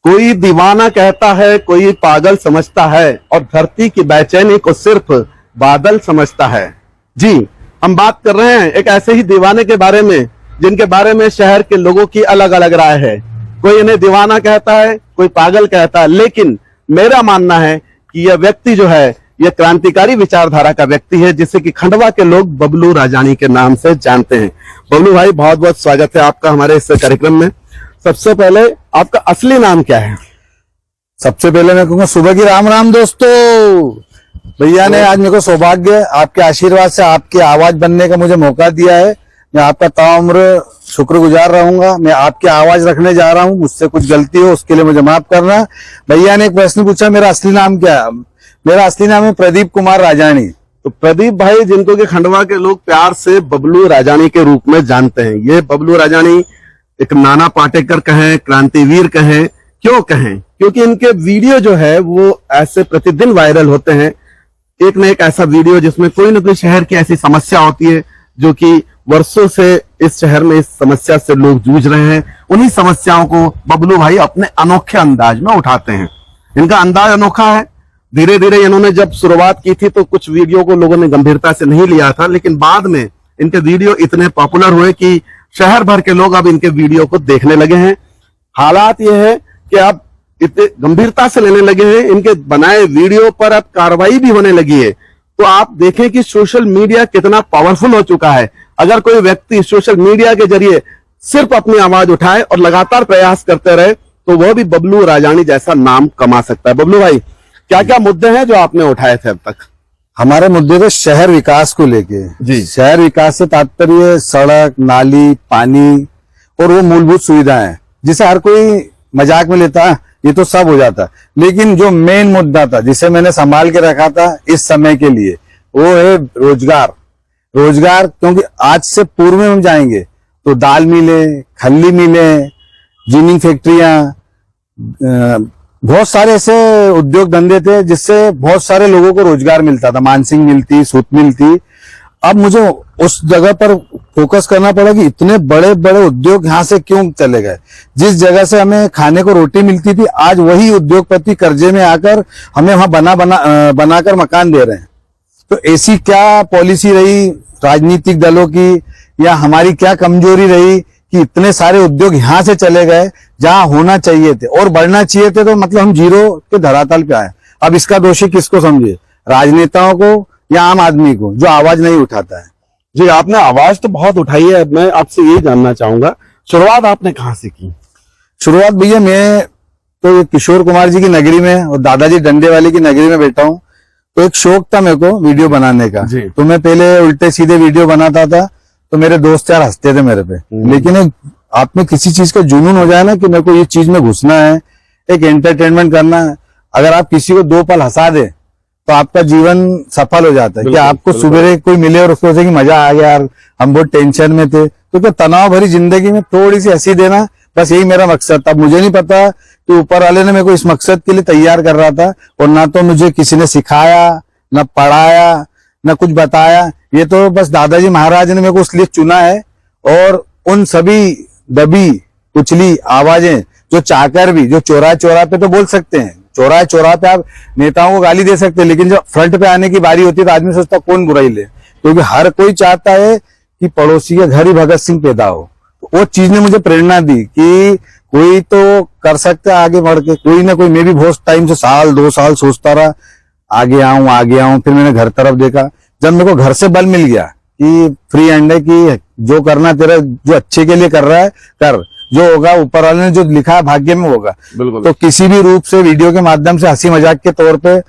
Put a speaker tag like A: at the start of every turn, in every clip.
A: कोई दीवाना कहता है, कोई पागल समझता है, और धरती की बेचैनी को सिर्फ बादल समझता है। जी, हम बात कर रहे हैं एक ऐसे ही दीवाने के बारे में जिनके बारे में शहर के लोगों की अलग अलग राय है। कोई इन्हें दीवाना कहता है, कोई पागल कहता है, लेकिन मेरा मानना है कि यह व्यक्ति जो है यह क्रांतिकारी विचारधारा का व्यक्ति है, जिसे कि खंडवा के लोग बबलू राजानी के नाम से जानते हैं। बबलू भाई, बहुत बहुत स्वागत है आपका हमारे इस कार्यक्रम में। सबसे पहले आपका असली नाम क्या है?
B: सबसे पहले मैं कहूँगा सुबह की राम राम दोस्तों। भैया ने आज मेरे को सौभाग्य, आपके आशीर्वाद से आपकी आवाज बनने का मुझे मौका दिया है। मैं आपका ताउम्र शुक्रगुजार रहूंगा। मैं आपकी आवाज रखने जा रहा हूँ, मुझसे कुछ गलती हो उसके लिए मुझे माफ करना। भैया ने एक प्रश्न पूछा, मेरा असली नाम क्या है? मेरा असली नाम है प्रदीप कुमार राजानी।
A: तो प्रदीप भाई, जिनको कि खंडवा के लोग प्यार से बबलू राजानी के रूप में जानते हैं, ये बबलू राजानी एक नाना पाटेकर कहें, क्रांतिवीर कहें, क्यों कहें? क्योंकि इनके वीडियो जो है वो ऐसे प्रतिदिन वायरल होते हैं। एक न एक ऐसा वीडियो जिसमें कोई न कोई शहर की ऐसी समस्या होती है जो कि वर्षों से इस शहर में इस समस्या से लोग जूझ रहे हैं। उन्हीं समस्याओं को बबलू भाई अपने अनोखे अंदाज में उठाते हैं। इनका अंदाज अनोखा है। धीरे धीरे इन्होंने जब शुरुआत की थी तो कुछ वीडियो को लोगों ने गंभीरता से नहीं लिया था, लेकिन बाद में इनके वीडियो इतने पॉपुलर हुए कि शहर भर के लोग अब इनके वीडियो को देखने लगे हैं। हालात यह है कि अब इतने गंभीरता से लेने लगे हैं, इनके बनाए वीडियो पर अब कार्रवाई भी होने लगी है। तो आप देखें कि सोशल मीडिया कितना पावरफुल हो चुका है। अगर कोई व्यक्ति सोशल मीडिया के जरिए सिर्फ अपनी आवाज उठाए और लगातार प्रयास करते रहे तो वह भी बबलू राजानी जैसा नाम कमा सकता है। बबलू भाई, क्या क्या मुद्दे हैं जो आपने उठाए थे अब तक?
B: हमारे मुद्दे थे शहर विकास को लेके।
A: जी,
B: शहर विकास से तात्पर्य सड़क, नाली, पानी और वो मूलभूत सुविधाएं, जिसे हर कोई मजाक में लेता है, ये तो सब हो जाता। लेकिन जो मेन मुद्दा था, जिसे मैंने संभाल के रखा था इस समय के लिए, वो है रोजगार। रोजगार, क्योंकि आज से पूर्व में हम जाएंगे तो दाल मिले, खल्ली मिले, जिनिंग फैक्ट्रियां, बहुत सारे ऐसे उद्योग धंधे थे जिससे बहुत सारे लोगों को रोजगार मिलता था। मानसिंग मिलती, सूत मिलती। अब मुझे उस जगह पर फोकस करना पड़ा कि इतने बड़े बड़े उद्योग यहाँ से क्यों चले गए। जिस जगह से हमें खाने को रोटी मिलती थी, आज वही उद्योगपति कर्जे में आकर हमें वहां बनाकर मकान दे रहे हैं। तो ऐसी क्या पॉलिसी रही राजनीतिक दलों की, या हमारी क्या कमजोरी रही कि इतने सारे उद्योग यहाँ से चले गए जहां होना चाहिए थे और बढ़ना चाहिए थे? तो मतलब हम जीरो के धरातल पे आए। अब इसका दोषी किसको समझे, राजनेताओं को या आम आदमी को जो आवाज नहीं उठाता है?
A: जी, आपने आवाज तो बहुत उठाई है। मैं आपसे ये जानना चाहूंगा, शुरुआत आपने कहाँ से की?
B: शुरुआत भैया, मैं तो किशोर कुमार जी की नगरी में और दादाजी डंडे वाले की नगरी में बैठा हूँ। तो एक शौक था मेरे को वीडियो बनाने का। तो मैं पहले उल्टे सीधे वीडियो बनाता था, तो मेरे दोस्त यार हंसते थे मेरे पे। लेकिन आप में किसी चीज का जुनून हो जाए ना कि मेरे को ये चीज में घुसना है, एक एंटरटेनमेंट करना है, अगर आप किसी को 2 पल हंसा दे तो आपका जीवन सफल हो जाता है। कि आपको सुबह कोई मिले और उसको कि मजा आ गया यार, हम बहुत टेंशन में थे, तो तनाव भरी जिंदगी में थोड़ी सी हंसी देना, बस यही मेरा मकसद था। मुझे नहीं पता कि ऊपर वाले ने मेरे को इस मकसद के लिए तैयार कर रहा था, और ना तो मुझे किसी ने सिखाया, न पढ़ाया, न कुछ बताया। ये तो बस दादाजी महाराज ने मेरे को इसलिए चुना है। और उन सभी दबी कुचली आवाजें जो चाहकर भी, जो चौराहे पे तो बोल सकते हैं, चौराहे पे आप नेताओं को गाली दे सकते हैं, लेकिन जब फ्रंट पे आने की बारी होती है तो आदमी सोचता कौन बुराई ले, क्योंकि हर कोई चाहता है कि पड़ोसी के घर ही भगत सिंह पैदा हो। तो वो चीज ने मुझे प्रेरणा दी कि कोई तो कर सकता है आगे बढ़ के, कोई ना कोई। मैं भी बहुत टाइम से 1-2 साल सोचता रहा आगे आऊं। फिर मैंने घर तरफ देखा, जब मेरे को घर से बल मिल गया कि फ्री हैंड है, कि जो करना तेरा जो अच्छे के लिए कर रहा है कर, जो होगा ऊपर वाले ने जो लिखा है भाग्य में होगा। तो किसी भी रूप से वीडियो के माध्यम से हंसी मजाक के तौर पे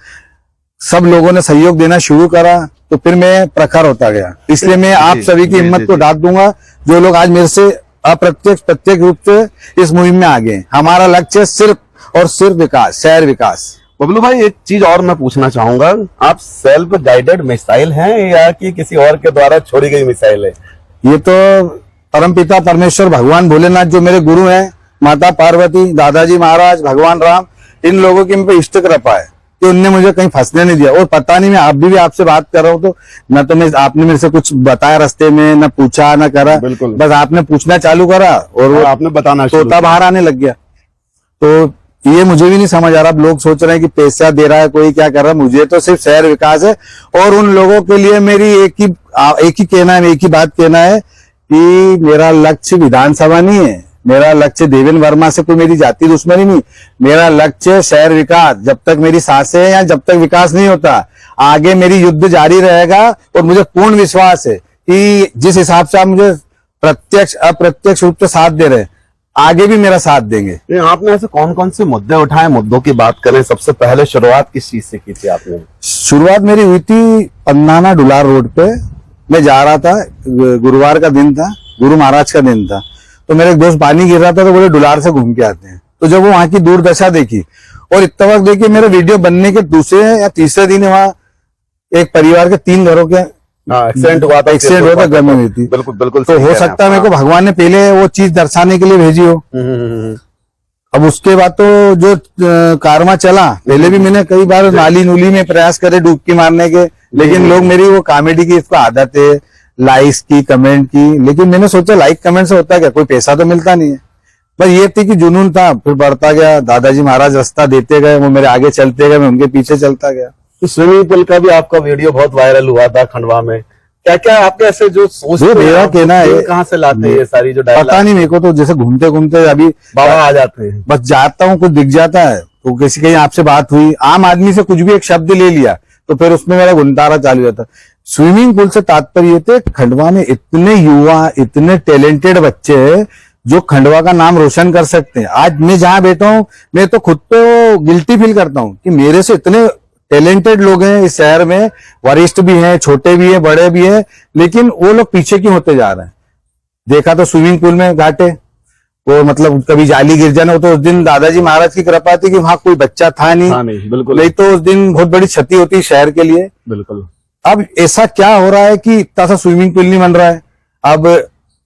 B: सब लोगों ने सहयोग देना शुरू करा, तो फिर मैं प्रखर होता गया। इसलिए मैं आप सभी की हिम्मत को दाद दूंगा जो लोग आज मेरे से अप्रत्यक्ष प्रत्यक्ष रूप से इस मुहिम में आ गए। हमारा लक्ष्य सिर्फ और सिर्फ विकास, शहर विकास।
A: बबलू भाई, एक चीज और मैं पूछना चाहूंगा, आप सेल्फ गाइडेड मिसाइल हैं या कि किसी और के द्वारा छोड़ी गई मिसाइल है?
B: ये तो परमपिता परमेश्वर भगवान भोलेनाथ जो मेरे गुरु हैं, माता पार्वती, दादाजी महाराज, भगवान राम, इन लोगों की मेरे पे इष्ट कृपा है कि उनने मुझे कहीं फंसने नहीं दिया। और पता नहीं, मैं आप भी आपसे बात कर रहा हूँ तो न तो मैं आपने मेरे से कुछ बताया रास्ते में, न पूछा न करा, बस आपने पूछना चालू करा और वो
A: आपने बताना
B: तोता बाहर आने लग गया। तो ये मुझे भी नहीं समझ आ रहा। अब लोग सोच रहे हैं कि पैसा दे रहा है कोई, क्या कर रहा है। मुझे तो सिर्फ शहर विकास है, और उन लोगों के लिए मेरी एक ही कहना है, एक ही बात कहना है कि मेरा लक्ष्य विधानसभा नहीं है, मेरा लक्ष्य देवेंद्र वर्मा से कोई मेरी जाति दुश्मनी नहीं, मेरा लक्ष्य शहर विकास। जब तक मेरी सांसें हैं या जब तक विकास नहीं होता, आगे मेरी युद्ध जारी रहेगा। और मुझे पूर्ण विश्वास है कि जिस हिसाब से आप मुझे प्रत्यक्ष अप्रत्यक्ष रूप से साथ दे रहे हैं, आगे भी मेरा साथ देंगे।
A: ये आपने ऐसे कौन कौन से मुद्दे उठाए, मुद्दों की बात करें, सबसे पहले शुरुआत किस चीज से की थी आपने?
B: शुरुआत मेरी हुई थी पंधाना डुलार रोड पे। मैं जा रहा था, गुरुवार का दिन था, गुरु महाराज का दिन था, तो मेरे एक दोस्त पानी गिर रहा था, तो बोले डुलार से घूम के आते हैं। तो जब वो वहां की दुर्दशा देखी और इतना वक्त देखिए, मेरे वीडियो बनने के दूसरे या तीसरे दिन वहां एक परिवार के 3 घरों के
A: एक्सीडेंट हुआ था,
B: घर में हुई थी।
A: बिल्कुल बिल्कुल।
B: तो हो सकता है मेरे को भगवान ने पहले वो चीज दर्शाने के लिए भेजी हो। अब उसके बाद तो जो कारवा चला, पहले भी मैंने कई बार नाली नूली में प्रयास करे डुबकी मारने के, लेकिन लोग मेरी वो कॉमेडी की इसको आदत है, लाइक्स की, कमेंट की। लेकिन मैंने सोचा लाइक कमेंट से होता क्या, कोई पैसा तो मिलता नहीं है। बस ये थी कि जुनून था, फिर बढ़ता गया। दादाजी महाराज रास्ता देते गए, वो मेरे आगे चलते गए, मैं उनके पीछे चलता गया।
A: तो स्विमिंग पूल का भी आपका वीडियो बहुत वायरल हुआ था खंडवा में। क्या क्या आपके ऐसे जो सोचते हैं,
B: मेरा कहना है,
A: कहाँ से लाते हैं ये सारी जो डायलॉग?
B: पता नहीं मेरे को, तो जैसे घूमते घूमते अभी
A: बाबा आ जाते हैं,
B: बस जाता हूँ, कुछ दिख जाता है, तो किसी कहीं आपसे बात हुई, आम आदमी से कुछ भी एक शब्द ले लिया, तो फिर उसमें मेरा गुंतारा चालू जाता। स्विमिंग पूल से तात्पर्य थे, खंडवा में इतने युवा, इतने टैलेंटेड बच्चे हैं जो खंडवा का नाम रोशन कर सकते हैं। आज मैं जहां बैठा हूं, मैं तो खुद पे गिल्टी फील करता हूं कि मेरे से इतने टैलेंटेड लोग हैं इस शहर में, वरिष्ठ भी हैं, छोटे भी हैं, बड़े भी हैं, लेकिन वो लोग पीछे क्यों होते जा रहे हैं। देखा तो स्विमिंग पूल में घाटे, वो मतलब कभी जाली गिर जाना हो, तो उस दिन दादाजी महाराज की कृपा थी कि वहां कोई बच्चा था नहीं,
A: बिल्कुल।
B: नहीं तो उस दिन बहुत बड़ी क्षति होती शहर के लिए।
A: बिल्कुल।
B: अब ऐसा क्या हो रहा है कि इतना सा स्विमिंग पूल नहीं बन रहा है। अब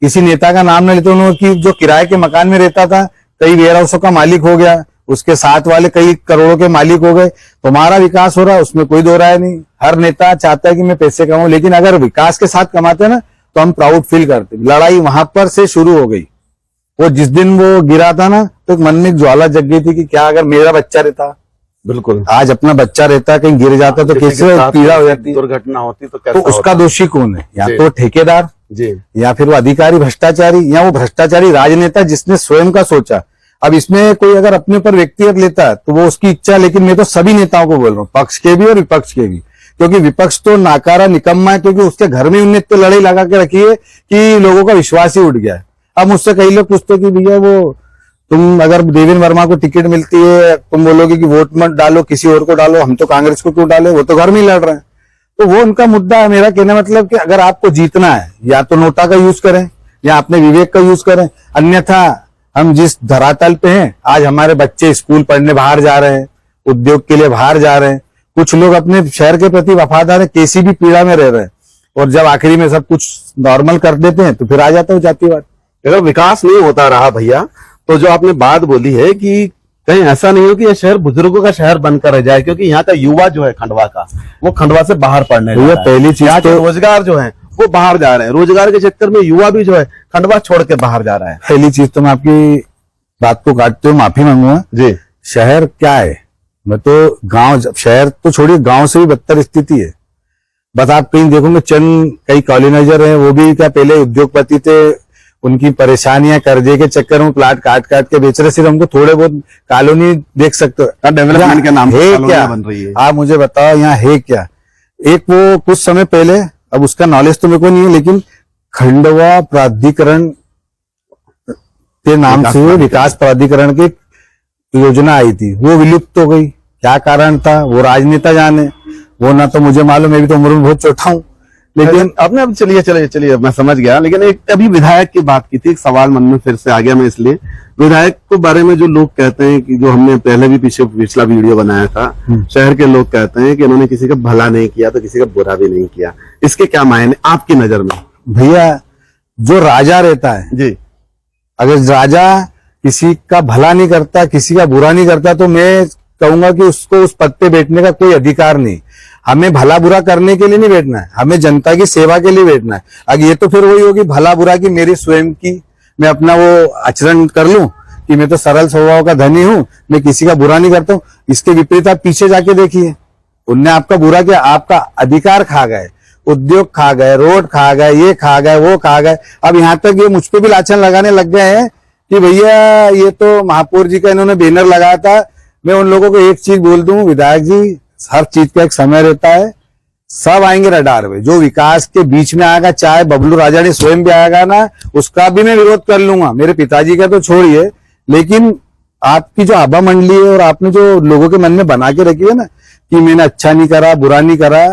B: किसी नेता का नाम न लेते, उन्होंने कि जो किराए के मकान में रहता था, कई वेयर हाउसों का मालिक हो गया, उसके साथ वाले कई करोड़ों के मालिक हो गए। तो हमारा विकास हो रहा है, उसमें कोई दो राय नहीं। हर नेता चाहता है कि मैं पैसे कमाऊं, लेकिन अगर विकास के साथ कमाते ना तो हम प्राउड फील करते। लड़ाई वहां पर से शुरू हो गई। वो जिस दिन वो गिरा था ना, तो मन में एक ज्वाला जग गई थी कि क्या अगर मेरा बच्चा रहता।
A: बिल्कुल।
B: आज अपना बच्चा रहता, कहीं गिर जाता तो कैसे पीड़ा हो जाती,
A: दुर्घटना होती तो कैसा
B: तो उसका दोषी कौन है? या तो ठेकेदार
A: जी,
B: या फिर वो अधिकारी भ्रष्टाचारी, या वो भ्रष्टाचारी राजनेता जिसने स्वयं का सोचा। अब इसमें कोई अगर अपने ऊपर व्यक्तिगत लेता है तो वो उसकी इच्छा, लेकिन मैं तो सभी नेताओं को बोल रहा हूँ, पक्ष के भी और विपक्ष के भी, क्योंकि विपक्ष तो नाकारा निकम्मा है, क्योंकि उसके घर में उन्हें तो लड़ाई लगा के रखी है कि लोगों का विश्वास ही उठ गया है। अब मुझसे कई लोग पूछते कि भैया वो तुम अगर देवेंद्र वर्मा को टिकट मिलती है, तुम बोलोगे कि वोट मत डालो, किसी और को डालो, हम तो कांग्रेस को क्यों डाले, वो तो घर में ही लड़ रहे हैं। तो वो उनका मुद्दा है। मेरा कहना मतलब कि अगर आपको जीतना है, या तो नोटा का यूज करें या अपने विवेक का यूज करें, अन्यथा हम जिस धरातल पे हैं, आज हमारे बच्चे स्कूल पढ़ने बाहर जा रहे हैं, उद्योग के लिए बाहर जा रहे हैं, कुछ लोग अपने शहर के प्रति वफादार है, कैसी भी पीड़ा में रह रहे हैं, और जब आखिरी में सब कुछ नॉर्मल कर देते हैं तो फिर आ जाता है जातिवाद।
A: अगर विकास नहीं होता रहा भैया, तो जो आपने बात बोली है कि कहीं ऐसा नहीं हो कि यह शहर बुजुर्गों का शहर बनकर रह जाए, क्योंकि यहाँ का युवा जो है खंडवा का, वो खंडवा से बाहर पढ़ने जा रहा है।
B: पहली चीज तो
A: रोजगार जो है वो बाहर जा रहे हैं, रोजगार के चक्कर में युवा भी जो है खंडवा छोड़ के बाहर जा रहा है।
B: पहली चीज तो मैं आपकी बात को काटते हुए माफी मांगूंगा
A: जी।
B: शहर क्या है, मैं तो गांव, शहर तो छोड़िए, गांव से भी बदतर स्थिति है। बस आप कहीं देखोगे चंद कई कॉलोनाइजर हैं, वो भी क्या पहले उद्योगपति थे, उनकी परेशानियां कर्जे के चक्कर में प्लाट काट काट के बेच रहे। सिर्फ हमको थोड़े बहुत कॉलोनी देख सकते हो,
A: डेवलपमेंट के नाम
B: है क्या
A: बन रही है।
B: आप मुझे बताओ यहाँ है क्या? एक वो कुछ समय पहले, अब उसका नॉलेज तो मेरे को नहीं है, लेकिन खंडवा प्राधिकरण के नाम से विकास प्राधिकरण की योजना आई थी, वो विलुप्त हो गई। क्या कारण था वो राजनेता जाने, वो ना तो मुझे मालूम, मैं भी तो उम्र में बहुत छोटा हूँ। लेकिन
A: आपने अब चलिए मैं समझ गया, लेकिन एक अभी विधायक की बात की थी, एक सवाल मन में फिर से आ गया। मैं इसलिए विधायक के बारे में जो लोग कहते हैं कि जो हमने पहले भी पिछला वीडियो बनाया था, शहर के लोग कहते हैं कि इन्होंने किसी का भला नहीं किया तो किसी का बुरा भी नहीं किया, इसके क्या मायने आपकी नजर में?
B: भैया जो राजा रहता है
A: जी,
B: अगर राजा किसी का भला नहीं करता, किसी का बुरा नहीं करता, तो मैं कहूंगा कि उसको उस पद पे बैठने का कोई अधिकार नहीं। हमें भला बुरा करने के लिए नहीं बैठना है, हमें जनता की सेवा के लिए बैठना है। अगर ये तो फिर वही होगी भला बुरा की मेरी स्वयं की, मैं अपना वो आचरण कर लूं, कि मैं तो सरल स्वभाव का धनी हूं, मैं किसी का बुरा नहीं करता हूं। इसके विपरीत आप पीछे जाके देखिए, उनने आपका बुरा किया, आपका अधिकार खा गए, उद्योग खा गए, रोड खा गए, ये खा गए, वो खा गए। अब यहाँ तक ये मुझ पे भी लाछन लगाने लग गए हैं कि भैया ये तो महापौर जी का इन्होंने बैनर लगाया था। मैं उन लोगों को एक चीज बोल दूं, विधायक जी, हर चीज का एक समय रहता है, सब आएंगे रडार पे। जो विकास के बीच में आएगा, चाहे बबलू राजानी स्वयं भी आएगा ना, उसका भी मैं विरोध कर लूंगा। मेरे पिताजी का तो छोड़िए, लेकिन आपकी जो आभा मंडली है और आपने जो लोगों के मन में बना के रखी है ना कि मैंने अच्छा नहीं करा, बुरा नहीं करा,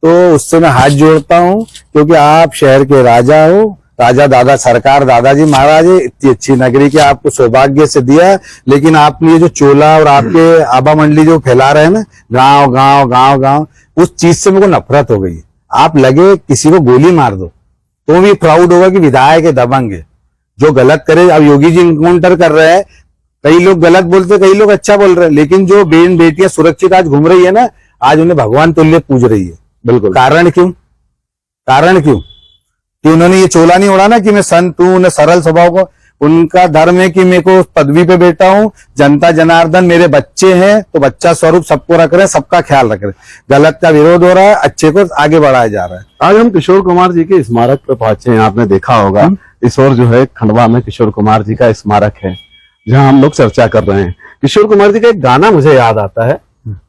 B: तो उससे मैं हाथ जोड़ता हूं, क्योंकि आप शहर के राजा हो। राजा दादा सरकार दादाजी महाराज, इतनी अच्छी नगरी के आपको सौभाग्य से दिया, लेकिन आपने ये जो चोला और आपके आभा मंडली जो फैला रहे हैं ना, गांव गांव गांव गांव, उस चीज से मेरे को नफरत हो गई। आप लगे किसी को गोली मार दो तो भी प्राउड होगा कि विधायक है, दबंग है। जो गलत करे, अब योगी जी इनकाउंटर कर रहे हैं, कई लोग गलत बोलते, कई लोग अच्छा बोल रहे हैं, लेकिन जो बहन बेटियां सुरक्षित आज घूम रही है ना, आज उन्हें भगवान तुल्य पूज रही है।
A: बिल्कुल।
B: कारण क्यों? कारण क्यों? कि उन्होंने ये चोला नहीं उड़ा ना कि मैं संत हूं, उन्हें सरल स्वभाव को, उनका धर्म है कि मेरे को पदवी पे बैठा हूं, जनता जनार्दन मेरे बच्चे हैं, तो बच्चा स्वरूप सबको रख रहे हैं, सबका ख्याल रख रहे हैं। गलत का विरोध हो रहा है, अच्छे को आगे बढ़ाया जा रहा है।
A: आज हम किशोर कुमार जी के स्मारक पे पहुंचे हैं। आपने देखा होगा इस ओर जो है खंडवा में किशोर कुमार जी का स्मारक है, जहां हम लोग चर्चा कर रहे हैं। किशोर कुमार जी का एक गाना मुझे याद आता है,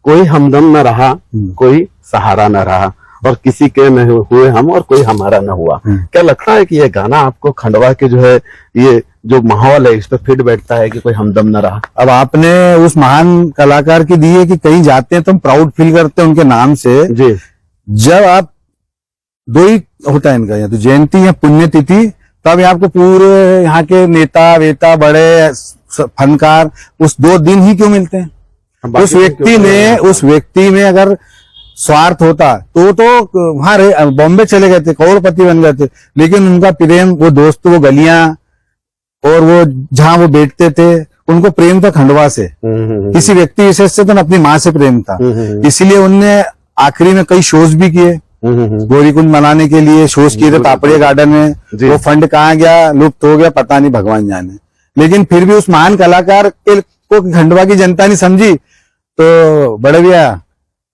A: कोई हमदम न रहा, कोई सहारा न रहा, और किसी के न हुए हम और कोई हमारा न हुआ। क्या लगता है कि ये गाना आपको खंडवा के जो है ये जो माहौल है इस पे फिट बैठता है कि कोई हमदम न रहा?
B: अब आपने उस महान कलाकार की दी है कि कहीं जाते हैं तो हम प्राउड फील करते हैं उनके नाम से
A: जी।
B: जब आप दो ही होता है इनका, या तो जयंती या पुण्यतिथि, तब आपको पूरे यहाँ के नेता वेता बड़े फनकार उस 2 दिन ही क्यों मिलते हैं? उस व्यक्ति में अगर स्वार्थ होता तो वहां बॉम्बे चले गए थे, करोड़पति बन गए थे, लेकिन उनका प्रेम, वो दोस्त, वो गलियां और वो जहां वो बैठते थे, उनको प्रेम था खंडवा से, किसी व्यक्ति विशेष से तो अपनी माँ से प्रेम था। इसलिए उनने आखिरी में कई शोज भी किए, गौरीकुंड मनाने के लिए शोज किए थे तापड़िया गार्डन में। वो फंड कहाँ गया, लुप्त हो गया, पता नहीं, भगवान जाने। लेकिन फिर भी उस महान कलाकार को खंडवा की जनता नहीं समझी, तो बड़े भैया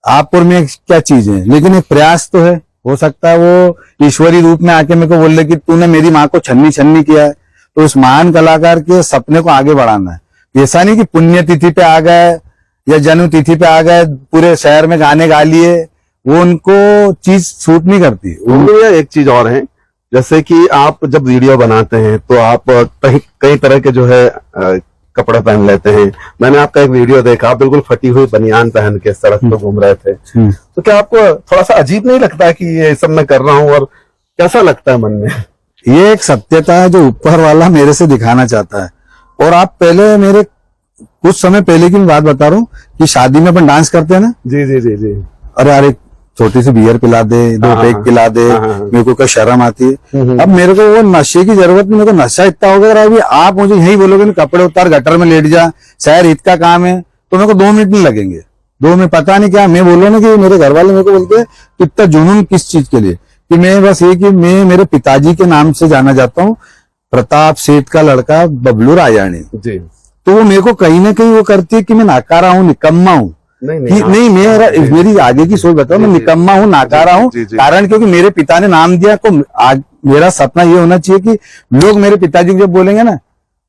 B: आप और में क्या चीज है, लेकिन एक प्रयास तो है। हो सकता है वो ईश्वरी रूप में आके मेरे को बोल रहे कि तूने मेरी माँ को छन्नी छन्नी किया है, तो उस महान कलाकार के सपने को आगे बढ़ाना है। ऐसा नहीं कि पुण्यतिथि पे आ गए या जन्म तिथि पे आ गए, पूरे शहर में गाने गा लिए, वो उनको चीज सूट नहीं करती।
A: एक चीज और है, जैसे कि आप जब वीडियो बनाते हैं तो आप कई तरह के जो है कपड़े पहन लेते हैं। मैंने आपका एक वीडियो देखा, आप बिल्कुल फटी हुई बनियान पहन के सड़क पर घूम रहे थे, तो क्या आपको थोड़ा सा अजीब नहीं लगता है कि ये सब मैं कर रहा हूँ, और कैसा लगता है मन में?
B: ये एक सत्यता है जो ऊपर वाला मेरे से दिखाना चाहता है। और आप पहले, मेरे कुछ समय पहले की बात बता रहा हूँ कि शादी में अपन डांस करते हैं ना,
A: जी जी जी जी,
B: अरे यार एक छोटी सी बियर पिला दे, 2 पैक पिला दे, मेरे को क्या शर्म आती है। अब मेरे को वो नशे की जरूरत नहीं, मेरे को नशा इतना हो गया। अभी आप मुझे यही बोलोगे कपड़े उतार गटर में लेट जा, शहर हित का काम है, तो मेरे को 2 मिनट नहीं लगेंगे। 2 मिनट पता नहीं क्या मैं बोलो ना कि मेरे घर वाले मेरे को बोलते हैं इतना जुनून किस चीज के लिए, कि मैं बस ये कि मैं मेरे पिताजी के नाम से जाना जाता हूँ, प्रताप सेठ का लड़का बबलू राजानी जी। तो वो मेरे को कहीं ना कहीं वो करती है कि मैं नाकारा हूँ, निकम्मा हूँ। नहीं, मेरी आगे की सोच बताओ, मैं निकम्मा हूँ, नाकारा हूँ। कारण क्योंकि मेरे पिता ने नाम दिया, तो आज मेरा सपना ये होना चाहिए कि लोग मेरे पिताजी को जब बोलेंगे ना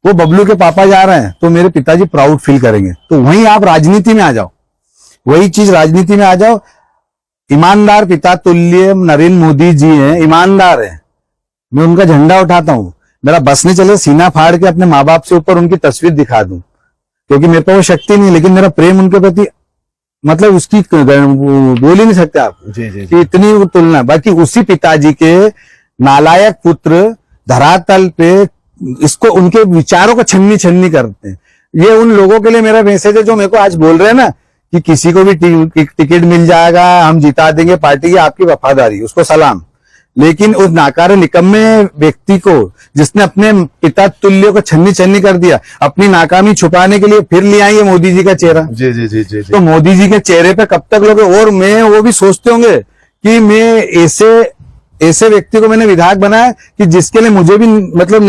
B: वो बबलू के पापा जा रहे हैं, तो मेरे पिताजी प्राउड फील करेंगे। तो वहीं आप राजनीति में आ जाओ, वही चीज राजनीति में आ जाओ। ईमानदार पिता तुल्य नरेंद्र मोदी जी हैं, ईमानदार है, मैं उनका झंडा उठाता हूँ। मेरा बस नहीं चले सीना फाड़ के अपने माँ बाप से ऊपर उनकी तस्वीर दिखा दूं, क्योंकि मेरे पास वो शक्ति नहीं, लेकिन मेरा प्रेम उनके प्रति, मतलब उसकी बोल ही नहीं सकते आप कि इतनी तुलना। बाकी उसी पिताजी के नालायक पुत्र धरातल पे इसको, उनके विचारों को छन्नी छन्नी करते हैं। ये उन लोगों के लिए मेरा मैसेज है जो मेरे को आज बोल रहे हैं ना कि किसी को भी टिकट मिल जाएगा, हम जिता देंगे पार्टी की, आपकी वफादारी, उसको सलाम। लेकिन उस नाकारे निकम्मे व्यक्ति को जिसने अपने पिता तुल्य को छन्नी छन्नी कर दिया, अपनी नाकामी छुपाने के लिए फिर ले आई है मोदी जी का चेहरा।
A: जी जी जी जी, जी।
B: तो मोदी जी के चेहरे पे कब तक लोग, और मैं वो भी सोचते होंगे कि मैं ऐसे व्यक्ति को मैंने विधायक बनाया कि जिसके लिए मुझे भी मतलब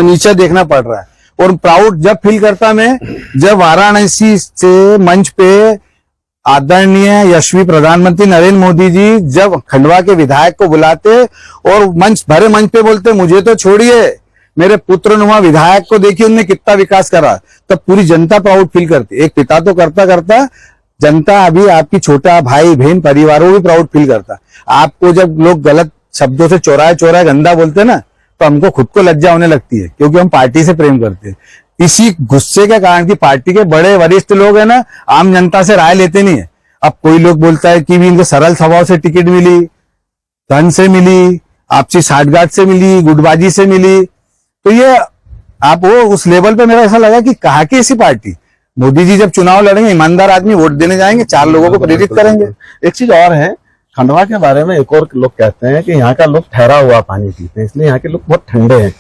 B: नीचा देखना पड़ रहा है। और प्राउड जब फील करता मैं, जब वाराणसी से मंच पे आदरणीय यशस्वी प्रधानमंत्री नरेंद्र मोदी जी जब खंडवा के विधायक को बुलाते और भरे मंच पे बोलते, मुझे तो छोड़िए, मेरे पुत्र नुमा विधायक को देखिए उन्होंने कितना विकास करा, तब पूरी जनता प्राउड फील करती। एक पिता तो करता करता जनता, अभी आपकी छोटा भाई बहन परिवार वो भी प्राउड फील करता। आपको जब लोग गलत शब्दों से चौराहे गंदा बोलते ना, तो हमको खुद को लज्जा होने लगती है, क्योंकि हम पार्टी से प्रेम करते हैं। इसी गुस्से के कारण की पार्टी के बड़े वरिष्ठ लोग है ना, आम जनता से राय लेते नहीं है। अब कोई लोग बोलता है कि भी इनको सरल स्वभाव से टिकट मिली, धन से मिली, आपसी साठगांठ से मिली, गुटबाजी से मिली, तो ये आप वो उस लेवल पे मेरा ऐसा लगा कि कहाँ की ऐसी पार्टी। मोदी जी जब चुनाव लड़ेंगे, ईमानदार आदमी वोट देने जाएंगे, 4 लोगों को प्रेरित करेंगे।
A: एक चीज और है, खंडवा के बारे में एक और लोग कहते हैं कि यहाँ का लोग ठहरा हुआ पानी पीते हैं, इसलिए यहाँ के लोग बहुत ठंडे हैं,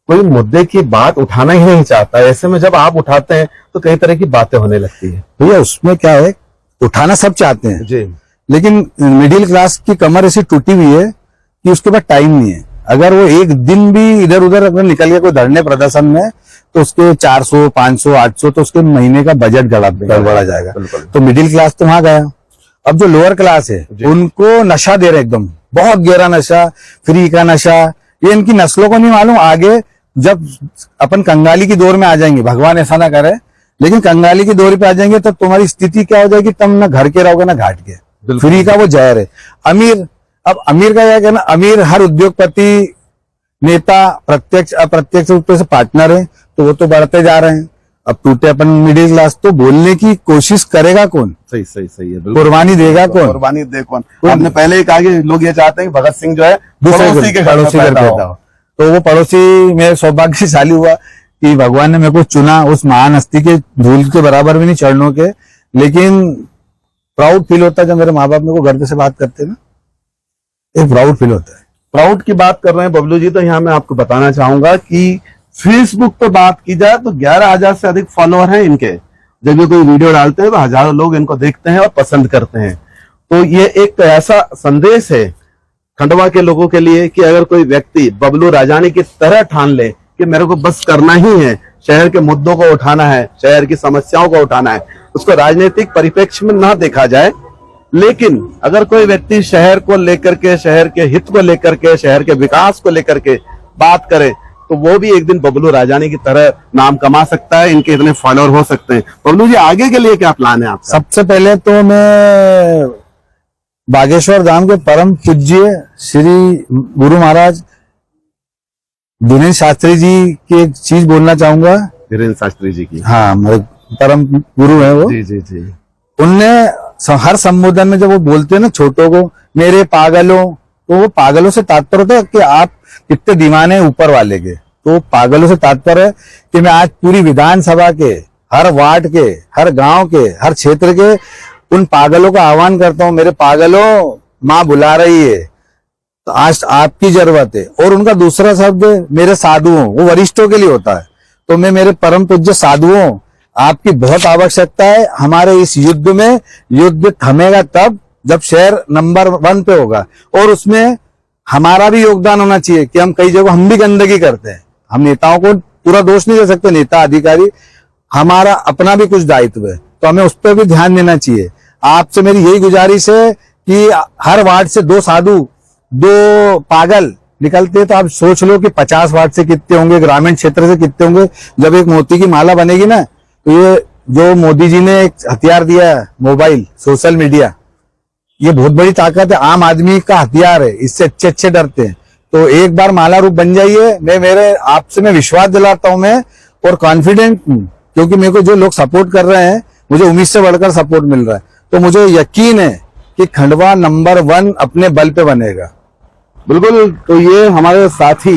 A: कोई मुद्दे की बात उठाना ही नहीं चाहता। ऐसे में जब आप उठाते हैं तो कई तरह की बातें होने लगती है।
B: भैया उसमें क्या है, उठाना सब चाहते हैं
A: जी,
B: लेकिन मिडिल क्लास की कमर ऐसी टूटी हुई है कि उसके पास टाइम नहीं है। अगर वो एक दिन भी इधर उधर अगर निकल गया कोई धरने प्रदर्शन में, तो उसके 400, 500, 800 तो उसके महीने का बजट गड़बड़ा जाएगा। तो मिडिल क्लास तो वहां गया। अब जो लोअर क्लास है उनको नशा दे रहे, एकदम बहुत गहरा नशा, फ्री का नशा। ये इनकी नस्लों को नहीं मालूम, आगे जब अपन कंगाली की दौर में आ जाएंगे, भगवान ऐसा ना करे, लेकिन कंगाली की दौर पे आ जाएंगे तो तुम्हारी स्थिति क्या हो जाएगी, तुम ना घर के रहोगे ना घाट के। फ्री का वो जहर है। अमीर, अब अमीर का क्या कहना, अमीर हर उद्योगपति नेता प्रत्यक्ष अप्रत्यक्ष रूप से पार्टनर है, तो वो तो बढ़ते जा रहे हैं। अब टूटे अपन मिडिल क्लास, तो बोलने की कोशिश करेगा कौन?
A: सही है,
B: कुर्बानी देगा कौन?
A: कुर्बानी दे कौन? आपने पहले ही कहा कि लोग ये चाहते हैं कि भगत सिंह जो है पड़ोसी के घर पैदा हो।
B: तो वो पड़ोसी मेरे सौभाग्यशाली हुआ कि भगवान ने मेरे को चुना, उस महान हस्ती के धूल के बराबर भी नहीं चरणों के। लेकिन प्राउड फील होता है जब मेरे माँ बाप मेरे को गर्व से बात करते हैं ना, एक प्राउड फील होता है।
A: प्राउड की बात कर रहे हैं बबलू जी, तो यहाँ मैं आपको बताना चाहूंगा कि फेसबुक पर बात की जाए तो 11,000 से अधिक फॉलोअर हैं इनके। जब ये कोई वीडियो डालते हैं तो हजारों लोग इनको देखते हैं और पसंद करते हैं। तो ये एक ऐसा संदेश है खंडवा के लोगों के लिए कि अगर कोई व्यक्ति बबलू राजानी की तरह ठान ले कि मेरे को बस करना ही है, शहर के मुद्दों को उठाना है, शहर की समस्याओं को उठाना है, उसको राजनीतिक परिप्रेक्ष्य में ना देखा जाए, लेकिन अगर कोई व्यक्ति शहर को लेकर के, शहर के हित को लेकर के, शहर के विकास को लेकर के बात करे, तो वो भी एक दिन बबलू राजानी की तरह नाम कमा सकता है, इनके इतने फॉलोअर हो सकते हैं। बबलू जी आगे के लिए क्या प्लान है आपका?
B: सबसे पहले तो मैं बागेश्वर धाम के परम पूज्य श्री गुरु महाराज धीरेन्द्र शास्त्री जी की एक चीज बोलना चाहूंगा।
A: धीरेन्द्र शास्त्री जी की,
B: हाँ, मेरे परम गुरु है वो।
A: जी।
B: उनने हर संबोधन में जब वो बोलते हैं ना छोटों को मेरे पागलों, तो वो पागलों से तात्पर्य होता है कि आप कितने दीवाने ऊपर वाले के। तो पागलों से तात्पर्य है कि मैं आज पूरी विधानसभा के हर वार्ड के, हर गांव के, हर क्षेत्र के उन पागलों का आह्वान करता हूं, मेरे पागलों, माँ बुला रही है, तो आज आपकी जरूरत है। और उनका दूसरा शब्द मेरे साधुओं, वो वरिष्ठों के लिए होता है। तो मैं मेरे परम पूज्य साधुओं, आपकी बहुत आवश्यकता है हमारे इस युद्ध में। युद्ध थमेगा तब जब शहर नंबर 1 पे होगा, और उसमें हमारा भी योगदान होना चाहिए कि हम कई जगह हम भी गंदगी करते हैं। हम नेताओं को पूरा दोष नहीं दे सकते, नेता अधिकारी, हमारा अपना भी कुछ दायित्व है, तो हमें उस पर भी ध्यान देना चाहिए। आपसे मेरी यही गुजारिश है कि हर वार्ड से 2 साधु, 2 पागल निकलते, तो आप सोच लो कि 50 वार्ड से कितने होंगे, ग्रामीण क्षेत्र से कितने होंगे। जब एक मोती की माला बनेगी ना, तो ये जो मोदी जी ने एक हथियार दिया है, मोबाइल, सोशल मीडिया, ये बहुत बड़ी ताकत है, आम आदमी का हथियार है, इससे अच्छे बढ़ते हैं। तो एक बार माला रूप बन जाइए। मैं मेरे आपसे मैं विश्वास दिलाता हूं मैं, और कॉन्फिडेंट हूं, क्योंकि मेरे को जो लोग सपोर्ट कर रहे हैं, मुझे उम्मीद से बढ़कर सपोर्ट मिल रहा है। तो मुझे यकीन है कि खंडवा नंबर 1 अपने बल पे बनेगा।
A: बिल्कुल। तो ये हमारे साथी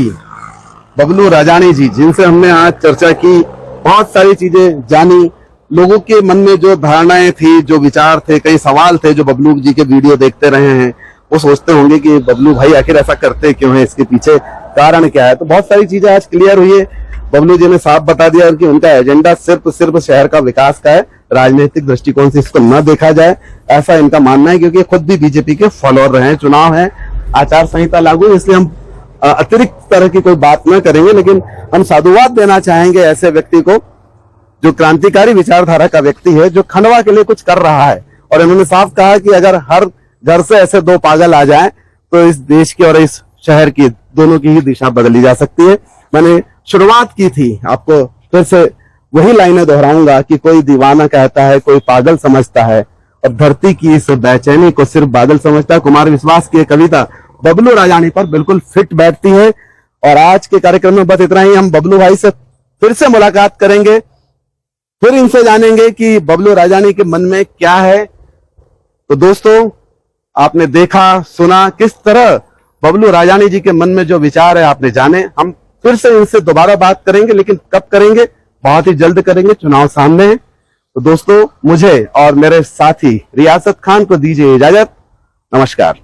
A: बबलू राजानी जी, जिनसे हमने आज चर्चा की, बहुत सारी चीजें जानी, लोगों के मन में जो धारणाएं थी, जो विचार थे, कई सवाल थे जो बबलू जी के वीडियो देखते रहे हैं, वो सोचते होंगे कि बबलू भाई आखिर ऐसा करते क्यों है, इसके पीछे कारण क्या है। तो बहुत सारी चीजें आज क्लियर हुई है। बबलू जी ने साफ बता दिया कि उनका एजेंडा सिर्फ शहर का विकास का है, राजनीतिक दृष्टिकोण से इसको न देखा जाए, ऐसा इनका मानना है। क्योंकि खुद भी बीजेपी के फॉलोअर रहे हैं। चुनाव है, आचार संहिता लागू है, इसलिए हम अतिरिक्त तरह की कोई बात न करेंगे, लेकिन हम साधुवाद देना चाहेंगे ऐसे व्यक्ति को जो क्रांतिकारी विचारधारा का व्यक्ति है, जो खंडवा के लिए कुछ कर रहा है। और इन्होंने साफ कहा कि अगर हर घर से ऐसे 2 पागल आ जाएं तो इस देश की और इस शहर की दोनों की ही दिशा बदली जा सकती है। मैंने शुरुआत की थी, आपको फिर से वही लाइनें दोहराऊंगा कि कोई दीवाना कहता है, कोई पागल समझता है, और धरती की इस बेचैनी को सिर्फ बादल समझता है। कुमार विश्वास की कविता बबलू राजानी पर बिल्कुल फिट बैठती है। और आज के कार्यक्रम में बस इतना ही। हम बबलू भाई से फिर से मुलाकात करेंगे, फिर इनसे जानेंगे कि बबलू राजानी के मन में क्या है। तो दोस्तों, आपने देखा सुना किस तरह बबलू राजानी जी के मन में जो विचार है आपने जाने। हम फिर से इनसे दोबारा बात करेंगे, लेकिन कब करेंगे? बहुत ही जल्द करेंगे, चुनाव सामने है। तो दोस्तों, मुझे और मेरे साथी रियासत खान को दीजिए इजाजत। नमस्कार।